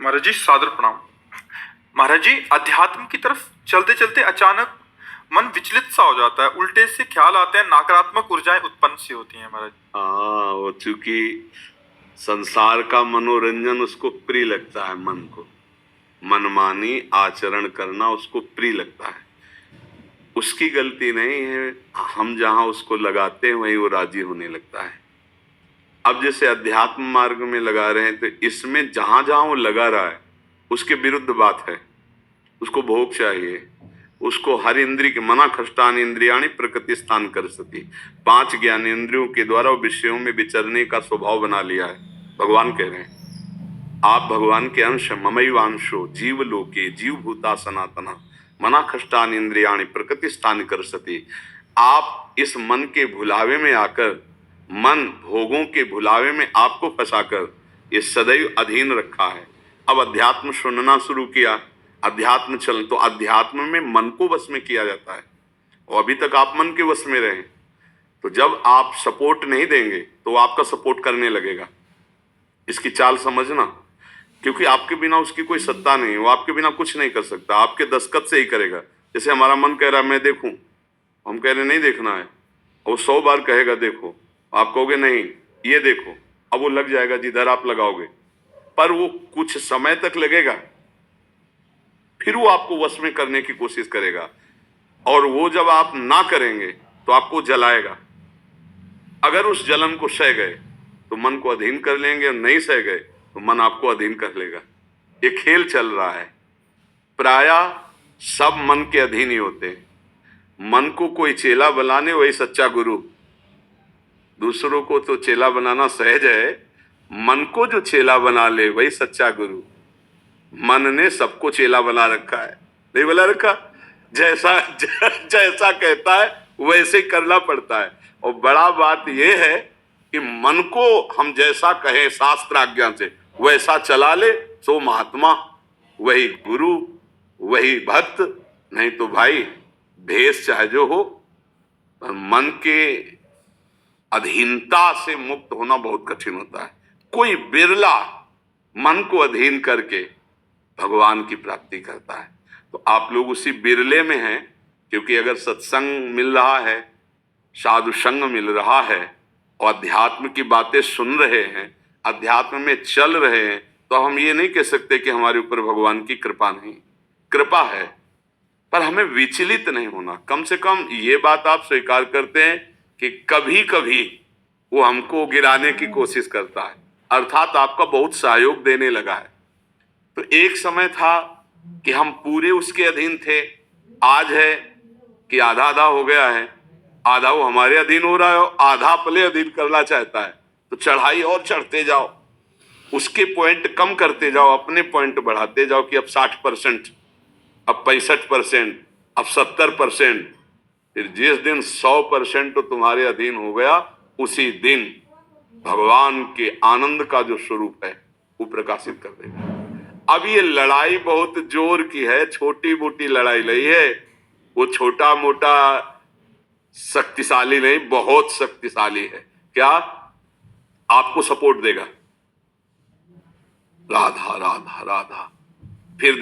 महाराज जी सादर प्रणाम। महाराज जी, अध्यात्म की तरफ चलते चलते अचानक मन विचलित सा हो जाता है, उल्टे से ख्याल आते हैं, नकारात्मक ऊर्जाएं उत्पन्न सी होती हैं महाराज। हाँ, वो चूंकि संसार का मनोरंजन उसको प्रिय लगता है, मन को मनमानी आचरण करना उसको प्रिय लगता है। उसकी गलती नहीं है, हम जहां उसको लगाते हैं वहीं वो राजी होने लगता है। अब जैसे अध्यात्म मार्ग में लगा रहे हैं तो इसमें जहां जहां वो लगा रहा है उसके विरुद्ध बात है। उसको भोग चाहिए, उसको हर इंद्रिय के मना खष्टान इंद्रियाणी प्रकृति स्थान कर सती, 5 ज्ञानेंद्रियों के द्वारा वो विषयों में विचरने का स्वभाव बना लिया है। भगवान कह रहे हैं आप भगवान के अंश, ममैवांशो जीव लोके जीव भूता सनातना मना खष्टान इंद्रियाणी प्रकृति स्थान कर सती। आप इस मन के भुलावे में आकर, मन भोगों के भुलावे में आपको फंसाकर ये सदैव अधीन रखा है। अब अध्यात्म सुनना शुरू किया, अध्यात्म चल तो अध्यात्म में मन को वश में किया जाता है और अभी तक आप मन के वश में रहे। तो जब आप सपोर्ट नहीं देंगे तो वो आपका सपोर्ट करने लगेगा। इसकी चाल समझना, क्योंकि आपके बिना उसकी कोई सत्ता नहीं, वो आपके बिना कुछ नहीं कर सकता, आपके दस्तखत से ही करेगा। जैसे हमारा मन कह रहा है मैं देखूं, हम कह रहे नहीं देखना है, वो 100 बार कहेगा देखो, आप कहोगे नहीं ये देखो, अब वो लग जाएगा जिधर आप लगाओगे, पर वो कुछ समय तक लगेगा, फिर वो आपको वश में करने की कोशिश करेगा और वो जब आप ना करेंगे तो आपको जलाएगा। अगर उस जलन को सह गए तो मन को अधीन कर लेंगे और नहीं सह गए तो मन आपको अधीन कर लेगा। ये खेल चल रहा है, प्रायः सब मन के अधीन ही होते हैं। मन को कोई चेला बनाने वही सच्चा गुरु, दूसरों को तो चेला बनाना सहज है, मन को जो चेला बना ले वही सच्चा गुरु। मन ने सबको चेला बना रखा है, नहीं बना रखा, जैसा जैसा कहता है वैसे ही करना पड़ता है। और बड़ा बात यह है कि मन को हम जैसा कहें शास्त्र आज्ञा से वैसा चला ले सो महात्मा, वही गुरु, वही भक्त। नहीं तो भाई भेष चाहे जो हो, पर मन के अधीनता से मुक्त होना बहुत कठिन होता है। कोई बिरला मन को अधीन करके भगवान की प्राप्ति करता है। तो आप लोग उसी बिरले में हैं, क्योंकि अगर सत्संग मिल रहा है, साधु संग मिल रहा है और अध्यात्म की बातें सुन रहे हैं, अध्यात्म में चल रहे हैं, तो हम ये नहीं कह सकते कि हमारे ऊपर भगवान की कृपा नहीं, कृपा है, पर हमें विचलित नहीं होना। कम से कम ये बात आप स्वीकार करते हैं कि कभी कभी वो हमको गिराने की कोशिश करता है, अर्थात आपका बहुत सहयोग देने लगा है। तो एक समय था कि हम पूरे उसके अधीन थे, आज है कि आधा आधा हो गया है, आधा वो हमारे अधीन हो रहा है, आधा अपने अधीन करना चाहता है। तो चढ़ाई और चढ़ते जाओ, उसके पॉइंट कम करते जाओ, अपने पॉइंट बढ़ाते जाओ कि अब 60%, अब 65%, अब 70%। फिर जिस दिन 100% तो तुम्हारे अधीन हो गया, उसी दिन भगवान के आनंद का जो स्वरूप है वो प्रकाशित कर देगा। अब ये लड़ाई बहुत जोर की है, छोटी मोटी लड़ाई नहीं है, वो छोटा मोटा शक्तिशाली नहीं, बहुत शक्तिशाली है। क्या आपको सपोर्ट देगा? राधा राधा राधा। फिर